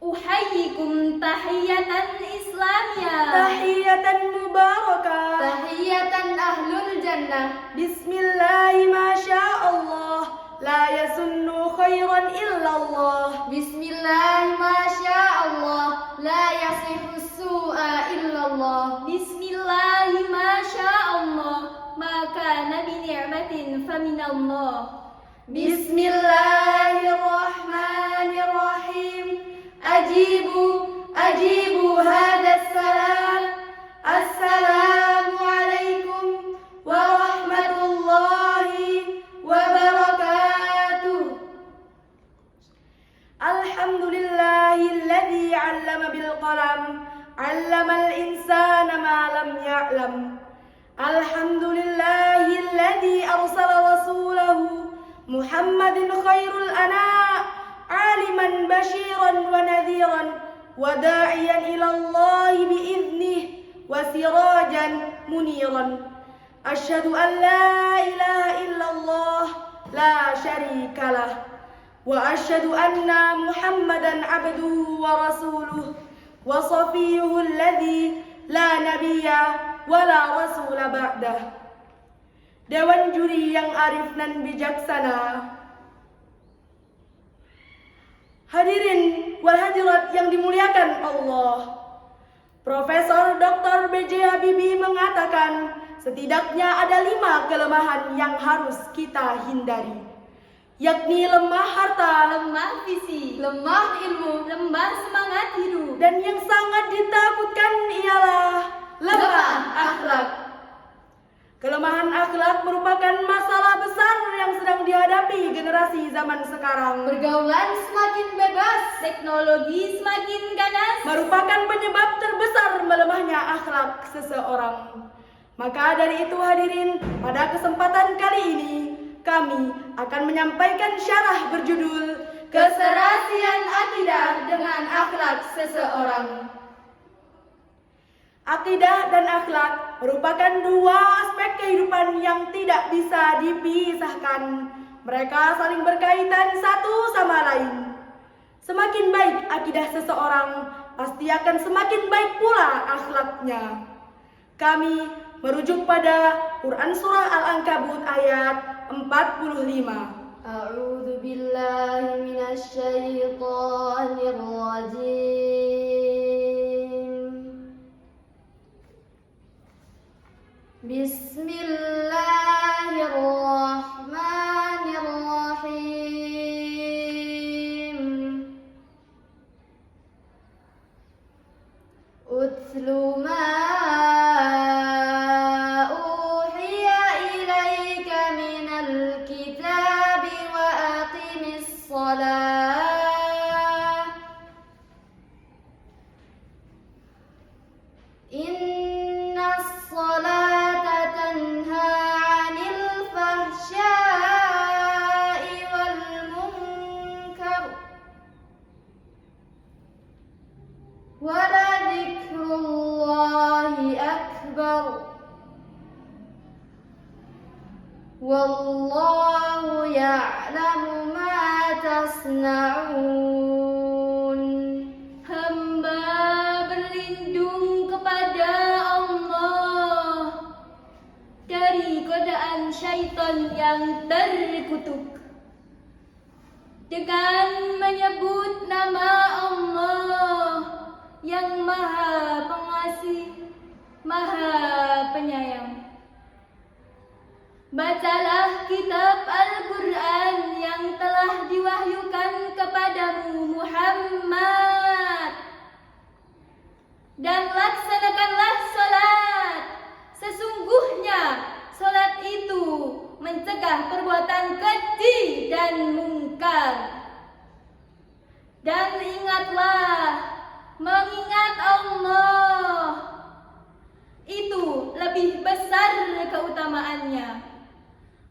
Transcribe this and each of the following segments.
Uhayyikum tahiyatan islamiyah. Tahiyatan mubarakah. Tahiyatan ahlul jannah. Bismillahi masyaallah. La yasunnu khairan illallah. Bismillahi masyaallah. La yasihu su'a illallah. Bismillahi masyaallah. Maka nabi ni'matin faminallah. Bismillahirrahmanirrahim. Ajibu hadas salam. Assalamualaikum warahmatullahi wabarakatuh. Alhamdulillahilladzi 'allama bil qalam, 'allamal insana ma lam ya'lam. Alhamdulillahilladzi arsala rasulahu Muhammadin khairul ana' aliman bashiran wa nadhiran wa da'iyan ila Allah bi'idhnihi wa sirajan muniran. Asyhadu an la ilaha illallah la syarika lah wa asyhadu anna Muhammadan abduhu wa rasuluh wa safiyuhu alladhi la nabiyya wa la rasula ba'dah. Dewan juri yang arif dan bijaksana, hadirin wal hadirat yang dimuliakan Allah. Profesor Dr. B.J. Habibie mengatakan, setidaknya ada 5 kelemahan yang harus kita hindari, yakni lemah harta, Lemah visi, lemah ilmu, lemah semangat hidup, dan yang sangat ditakutkan ialah lemah akhlak. Kelemahan akhlak merupakan masalah besar yang sedang dihadapi generasi zaman sekarang. pergaulan semakin bebas, teknologi semakin ganas, Merupakan penyebab terbesar melemahnya akhlak seseorang. Maka dari itu hadirin, pada kesempatan kali ini kami akan menyampaikan syarah berjudul keserasian akidah dengan akhlak seseorang. Akidah dan akhlak merupakan 2 aspek kehidupan yang tidak bisa dipisahkan. Mereka saling berkaitan satu sama lain. Semakin baik akidah seseorang, pasti akan semakin baik pula akhlaknya. Kami merujuk pada Quran Surah Al-Ankabut ayat 45. A'udzu billahi minasy syaithanir rajim. Bismillahirrahmanirrahim. Utlu ma uhiya ilaika minal kitabi wa aqimis shalah. Innas salata tanha 'anil fahsya'i wal munkar wa ladhikrullahi akbar wallahu ya'lamu ma tasna'un. Hamba berlindung kepada Allah dari godaan syaitan yang terkutuk dengan menyebut nama Allah yang Maha Pengasih, Maha Penyayang. Bacalah kitab Al-Quran yang telah diwahyukan kepadamu Muhammad, dan laksanakanlah sholat. Sesungguhnya sholat itu mencegah perbuatan keji dan mungkar. Dan ingatlah, mengingat Allah itu lebih besar keutamaannya.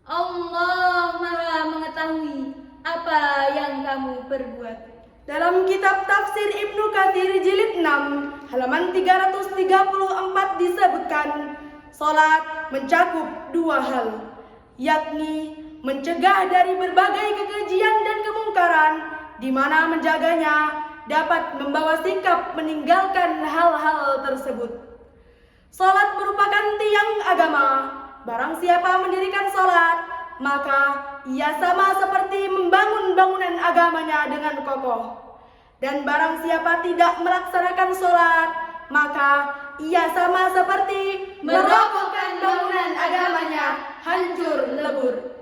Allah Maha mengetahui apa yang kamu perbuat. Dalam kitab tafsir Ibnu Katsir jilid 6 halaman 334 disebutkan, salat mencakup 2 hal, yakni mencegah dari berbagai kekejian dan kemungkaran, di mana menjaganya dapat membawa sikap meninggalkan hal-hal tersebut. Salat merupakan tiang agama. Barang siapa mendirikan salat, maka ia sama seperti membangun bangunan agamanya dengan kokoh. Dan barang siapa tidak melaksanakan salat, maka ia sama seperti merobohkan bangunan agamanya hancur lebur.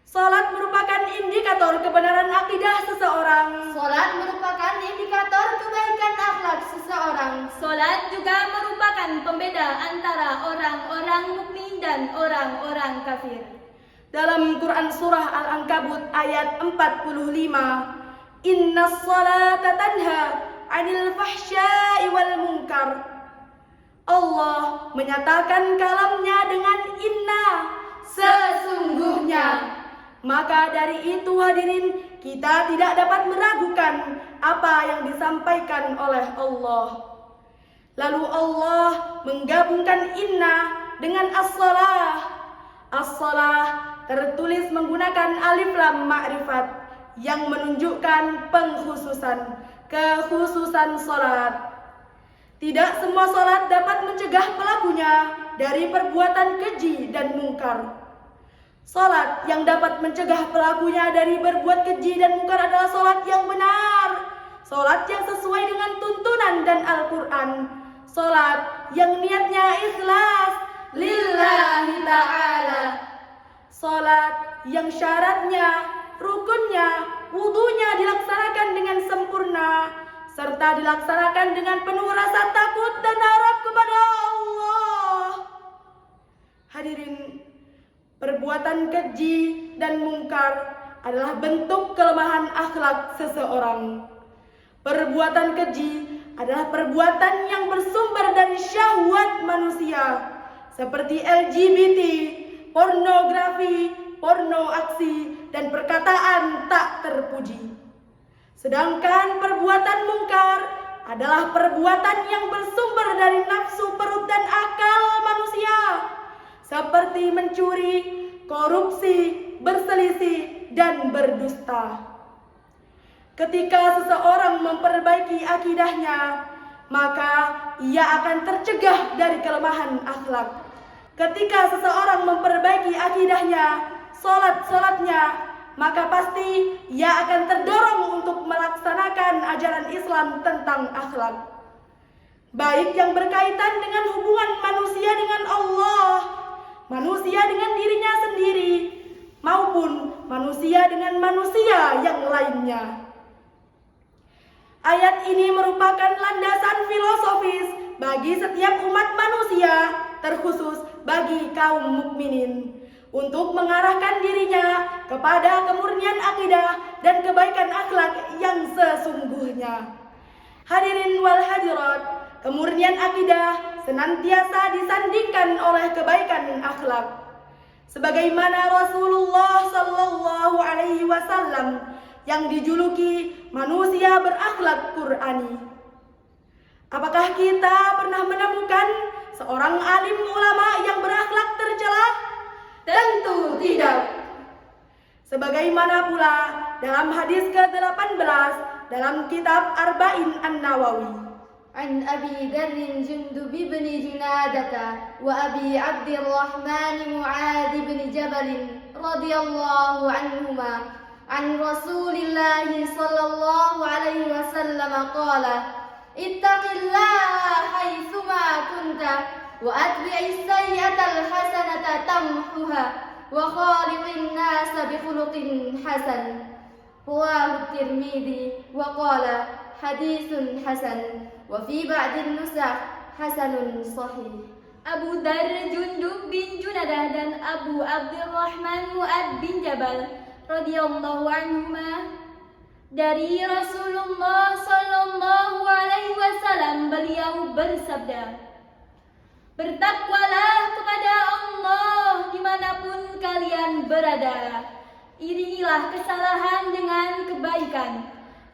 Salat merupakan indikator kebenaran akidah seseorang. Salat merupakan indikator kebaikan akhlak seseorang. Salat juga merupakan pembeda antara orang-orang mukmin dan orang-orang kafir. Dalam Quran Surah Al-Ankabut ayat 45, Inna salata tanha 'anil fahsya'i wal munkar. Allah menyatakan kalamnya dengan inna, sesungguhnya. Maka dari itu hadirin, kita tidak dapat meragukan apa yang disampaikan oleh Allah. Lalu Allah menggabungkan inna dengan as-salah. As-salah tertulis menggunakan alif lam ma'rifat yang menunjukkan kekhususan salat. Tidak semua salat dapat mencegah pelakunya dari perbuatan keji dan mungkar. Salat yang dapat mencegah pelakunya dari berbuat keji dan mungkar adalah salat yang benar, salat yang sesuai dengan tuntunan dan Al-Quran, salat yang niatnya ikhlas lillahi ta'ala, salat yang syaratnya, rukunnya, wudunya dilaksanakan dengan sempurna, serta dilaksanakan dengan penuh rasa takut dan harap kepada Allah. Hadirin, perbuatan keji dan mungkar adalah bentuk kelemahan akhlak seseorang. Perbuatan keji adalah perbuatan yang bersumber dari syahwat manusia, seperti LGBT, pornografi, porno aksi, dan perkataan tak terpuji. Sedangkan perbuatan mungkar adalah perbuatan yang bersumber dari nafsu perut dan akal manusia, seperti mencuri, korupsi, berselisih, dan berdusta. Ketika seseorang memperbaiki akidahnya, maka ia akan tercegah dari kelemahan akhlak. Ketika seseorang memperbaiki akidahnya, salatnya, maka pasti ia akan terdorong untuk melaksanakan ajaran Islam tentang akhlak, baik yang berkaitan dengan hubungan manusia dengan Allah, manusia dengan dirinya sendiri, maupun manusia dengan manusia yang lainnya. Ayat ini merupakan landasan filosofis bagi setiap umat manusia, terkhusus bagi kaum mukminin, untuk mengarahkan dirinya kepada kemurnian akidah dan kebaikan akhlak yang sesungguhnya. Hadirin wal hadirat, kemurnian akidah senantiasa disandingkan oleh kebaikan akhlak. Sebagaimana Rasulullah sallallahu alaihi wasallam yang dijuluki manusia berakhlak Qur'ani. Apakah kita pernah menemukan seorang alim ulama yang berakhlak tercela? Tentu tidak. Sebagaimana pula dalam hadis ke-18 dalam kitab Arba'in An-Nawawi. عن أبي ذر جندب بن جنادة وأبي عبد الرحمن معاذ بن جبل رضي الله عنهما عن رسول الله صلى الله عليه وسلم قال اتق الله حيثما كنت وأتبع السيئة الحسنة تمحها وخالق الناس بخلق حسن. رواه الترمذي وقال حديث حسن وفي بعض النسخ حسن صحيح. Abu Dar Jundub bin Junadah dan Abu Abdurrahman Mu'ad bin Jabal radhiyallahu anhuma dari Rasulullah sallallahu alaihi wasallam, beliau bersabda, bertakwalah kepada Allah dimanapun kalian berada, iringilah kesalahan dengan kebaikan,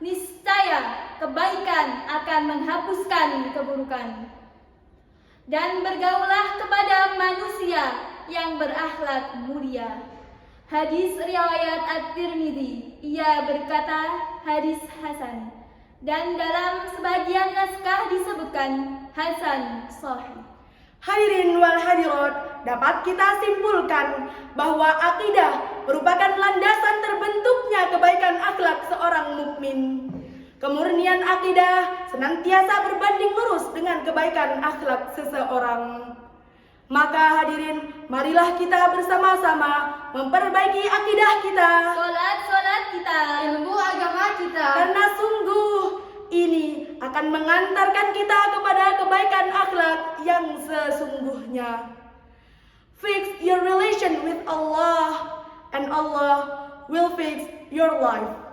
niscaya kebaikan akan menghapuskan keburukan. Dan bergaulah kepada manusia yang berakhlak mulia. Hadis riwayat At-Tirmidzi. Ia berkata hadis hasan. Dan dalam sebagian naskah disebutkan Hasan Sahih. Hadirin wal hadirat, dapat kita simpulkan bahwa akidah merupakan landasan terbentuknya kebaikan akhlak seorang mukmin. Kemurnian akidah senantiasa berbanding lurus dengan kebaikan akhlak seseorang. Maka hadirin, marilah kita bersama-sama memperbaiki akidah kita. Solat kita, Ilmu agama kita. Karena sungguh ini akan mengantarkan kita kepada kebaikan akhlak yang sesungguhnya. Fix your relation with Allah, and Allah will fix your life.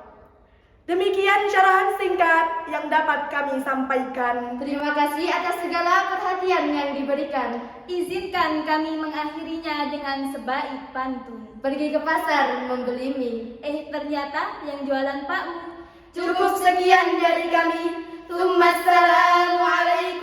Demikian syarahan singkat yang dapat kami sampaikan. Terima kasih atas segala perhatian yang diberikan. Izinkan kami mengakhirinya dengan sebaik pantun. Pergi ke pasar membeli mie. Ternyata yang jualan Pak Mu. Cukup sekian dari kami. Assalamualaikum.